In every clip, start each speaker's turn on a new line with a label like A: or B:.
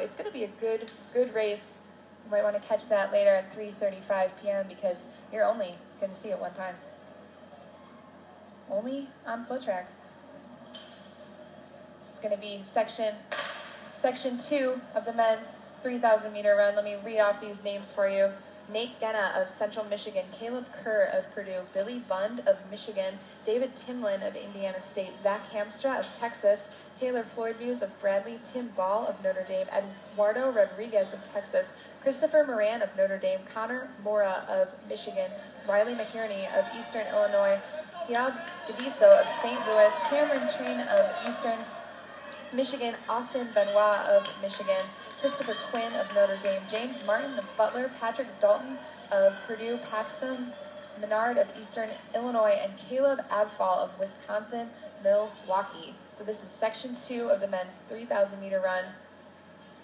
A: it's going to be a good race. You might want to catch that later at 3:35 p.m. because you're only going to see it one time. Only on Flow Track. It's going to be section 2 of the men's 3,000 meter run. Let me read off these names for you. Nate Genna of Central Michigan, Caleb Kerr of Purdue, Billy Bund of Michigan, David Timlin of Indiana State, Zach Hamstra of Texas, Taylor Floydviews of Bradley, Tim Ball of Notre Dame, Eduardo Rodriguez of Texas, Christopher Moran of Notre Dame, Connor Mora of Michigan, Riley McInerney of Eastern Illinois, Hiab Gaviso of St. Louis, Cameron Train of Eastern Michigan, Austin Benoit of Michigan, Christopher Quinn of Notre Dame, James Martin of Butler, Patrick Dalton of Purdue, Paxton Menard of Eastern Illinois, and Caleb Abfall of Wisconsin, Milwaukee. So this is section 2 of the men's 3,000 meter run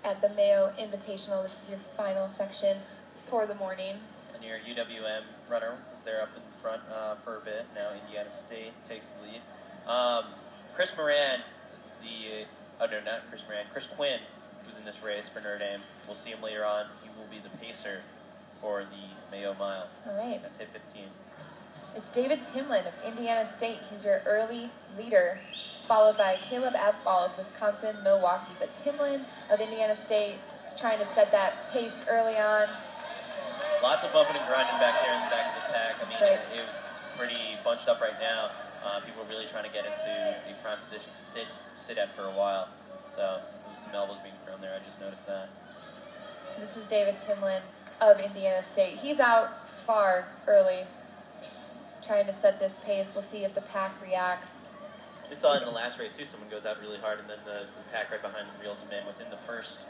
A: at the Meyo Invitational. This is your final section for the morning.
B: And your UWM runner was there up in front for a bit. Now Indiana State takes the lead. Chris Moran, Chris Quinn, who's in this race for Notre Dame. We'll see him later on. He will be the pacer for the Meyo Mile.
A: All right.
B: That's hit 15.
A: It's David Timlin of Indiana State. He's your early leader, followed by Caleb Abfall of Wisconsin, Milwaukee. But Timlin of Indiana State is trying to set that pace early on.
B: Lots of bumping and grinding back there in the back of the pack. I mean,
A: right.
B: It was pretty bunched up right now. People are really trying to get into the prime position to sit at for a while. So there's some elbows being thrown there. I just noticed that.
A: This is David Timlin of Indiana State. He's out far early, trying to set this pace. We'll see if the pack reacts.
B: We saw in the last race too, someone goes out really hard and then the pack right behind them reels them in within the first,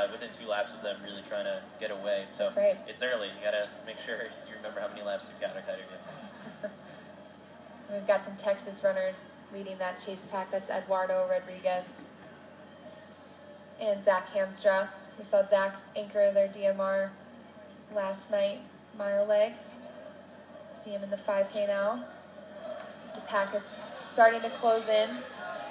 B: within 2 laps of them really trying to get away. So
A: right.
B: It's early. You got to make sure you remember how many laps you've got ahead of you.
A: We've got some Texas runners leading that chase pack. That's Eduardo Rodriguez and Zach Hamstra. We saw Zach anchor their DMR last night, mile leg. See him in the 5K now. The pack is starting to close in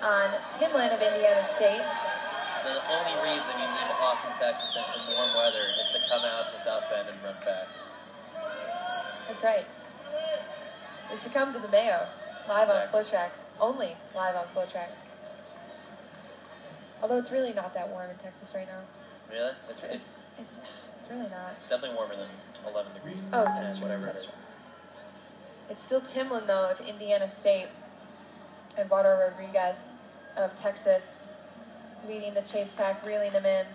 A: on Timlin of Indiana State.
B: The only reason you leave Austin, Texas in some warm weather is to come out to South Bend and run fast.
A: That's right. Is to come to the Meyo, live on Flow Track. Only live on Flow Track. Although it's really not that warm in Texas right now.
B: Really?
A: It's really not.
B: It's definitely warmer than 11 degrees.
A: Oh,
B: and whatever it is.
A: It's still Timlin, though, of Indiana State, and Eduardo Rodriguez of Texas leading the chase pack, reeling them in.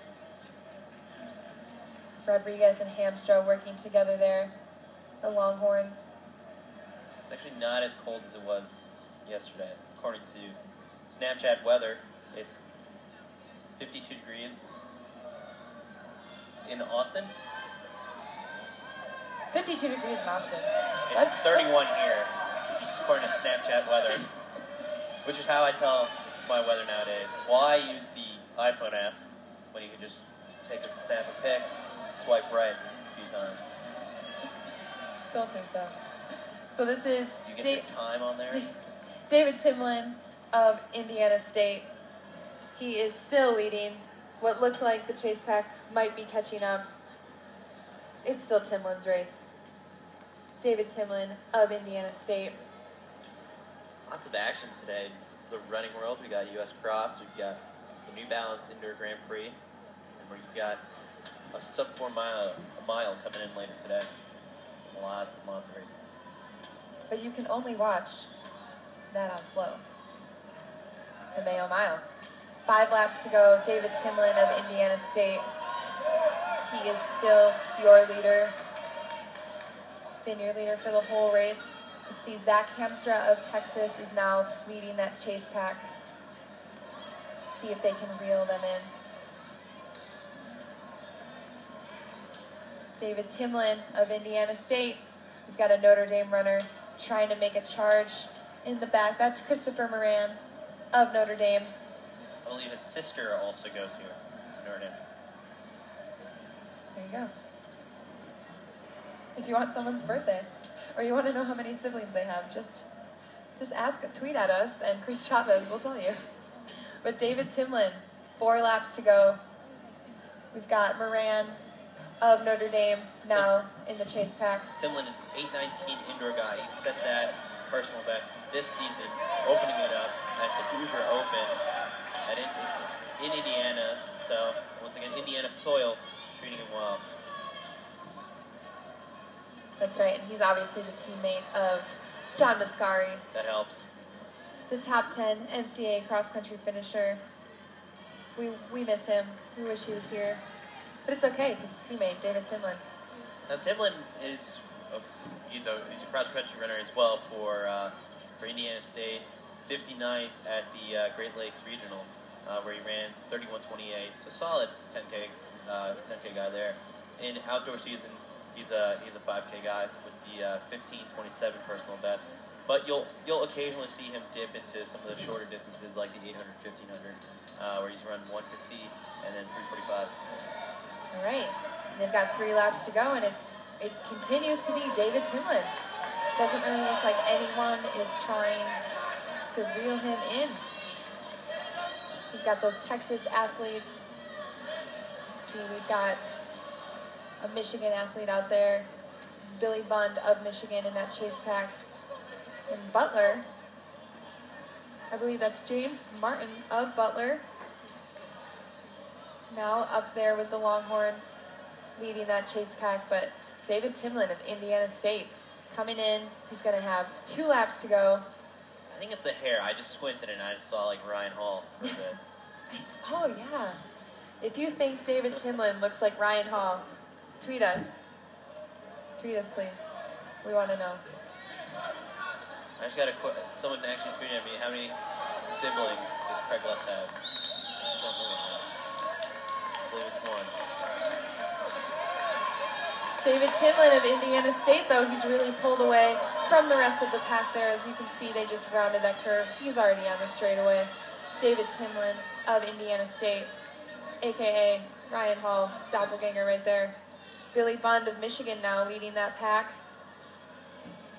A: Rodriguez and Hamstra working together there, the Longhorns.
B: It's actually not as cold as it was yesterday. According to Snapchat weather, it's 52 degrees in Austin.
A: 52 degrees in Austin.
B: It's 31 here, according to Snapchat weather, which is how I tell my weather nowadays. Why use the iPhone app when you can just take a snap a pic, swipe right a few times?
A: Don't think so. So this is
B: you get the time on there.
A: David Timlin of Indiana State. He is still leading. What looks like the chase pack might be catching up. It's still Timlin's race. David Timlin of Indiana State.
B: Lots of action today. The running world, we got U.S. Cross, we've got the New Balance Indoor Grand Prix, and we've got a sub-4 mile coming in later today. Lots and lots of races.
A: But you can only watch that on Flow. The Meyo Mile. 5 laps to go. David Timlin of Indiana State. He is still your leader. Been your leader for the whole race. You see Zach Hamstra of Texas is now leading that chase pack. See if they can reel them in. David Timlin of Indiana State. We've got a Notre Dame runner trying to make a charge in the back. That's Christopher Moran of Notre Dame.
B: I believe his sister also goes here to Notre Dame.
A: There you go. If you want someone's birthday, or you want to know how many siblings they have, just ask, tweet at us, and Chris Chavez will tell you. But David Timlin, 4 laps to go. We've got Moran of Notre Dame now in the chase pack.
B: Timlin, an 8:19 indoor guy. He set that personal best this season, opening it up at the Hoosier Open in Indiana. So, once again, Indiana soil treating him well.
A: That's right, and he's obviously the teammate of John Mascari.
B: That helps.
A: The top 10 NCAA cross-country finisher. We miss him. We wish he was here. But it's okay, because his teammate, David Timlin.
B: Now, Timlin is he's a cross-country runner as well for Indiana State. 59th at the Great Lakes Regional, where he ran 31:28. So solid 10K guy there. In outdoor season, he's a 5K guy with the 15:27 personal best. But you'll occasionally see him dip into some of the shorter distances, like the 800, 1500, where he's run 150 and then 345.
A: All right, and they've got 3 laps to go, and it continues to be David Timlin. Doesn't really look like anyone is trying to reel him in. He's got those Texas athletes. We've got a Michigan athlete out there, Billy Bund of Michigan in that chase pack. And Butler, I believe that's James Martin of Butler, now up there with the Longhorns, leading that chase pack. But David Timlin of Indiana State coming in. He's going to have 2 laps to go.
B: I think it's the hair. I just squinted and I saw like Ryan Hall for a bit.
A: Oh, yeah. If you think David Timlin looks like Ryan Hall, tweet us. Tweet us, please. We want to know.
B: I just got someone actually tweeted at me, how many siblings does Craig Left have? I don't know that. I believe it's 1.
A: David Timlin of Indiana State, though, he's really pulled away from the rest of the pack there. As you can see, they just rounded that curve. He's already on the straightaway. David Timlin of Indiana State, a.k.a. Ryan Hall, doppelganger right there. Billy Bund of Michigan now leading that pack.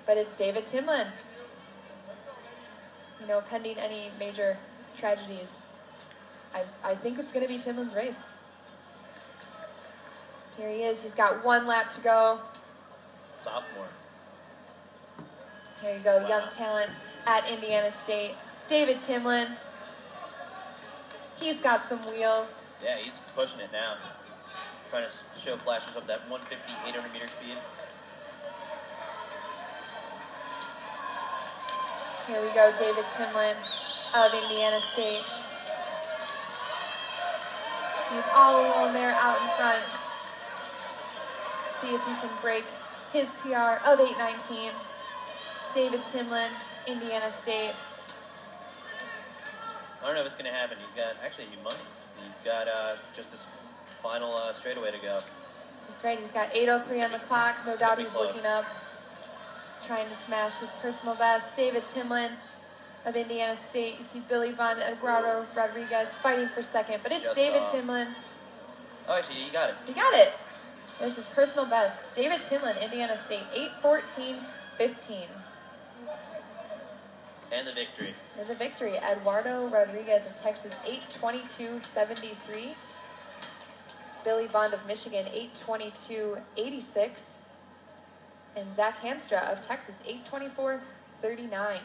A: But it's David Timlin. You know, pending any major tragedies, I think it's going to be Timlin's race. Here he is. He's got 1 lap to go.
B: Sophomore.
A: Here you go,
B: Wow.
A: Young talent at Indiana State. David Timlin. He's got some wheels.
B: Yeah, he's pushing it now. Trying to show flashes of that 150, 800 meter speed.
A: Here we go, David Timlin of Indiana State. He's all alone there out in front. See if he can break his PR of 8:19. David Timlin, Indiana State.
B: I don't know if it's going to happen. He might. He's got just this final straightaway to go.
A: That's right, he's got 8:03 on the clock. No doubt he's
B: close.
A: looking up, trying to smash his personal best. David Timlin of Indiana State. You see Billy Bund and Eduardo Rodriguez fighting for second, but it's
B: Just
A: David
B: off.
A: Timlin.
B: Oh, actually, he got it.
A: He got it. There's his personal best. David Timlin, Indiana State, 8:14.15.
B: And the victory.
A: There's a victory. Eduardo Rodriguez of Texas, 8:22.73. Billy Bond of Michigan, 8:22.86. And Zach Hamstra of Texas, 8:24.39.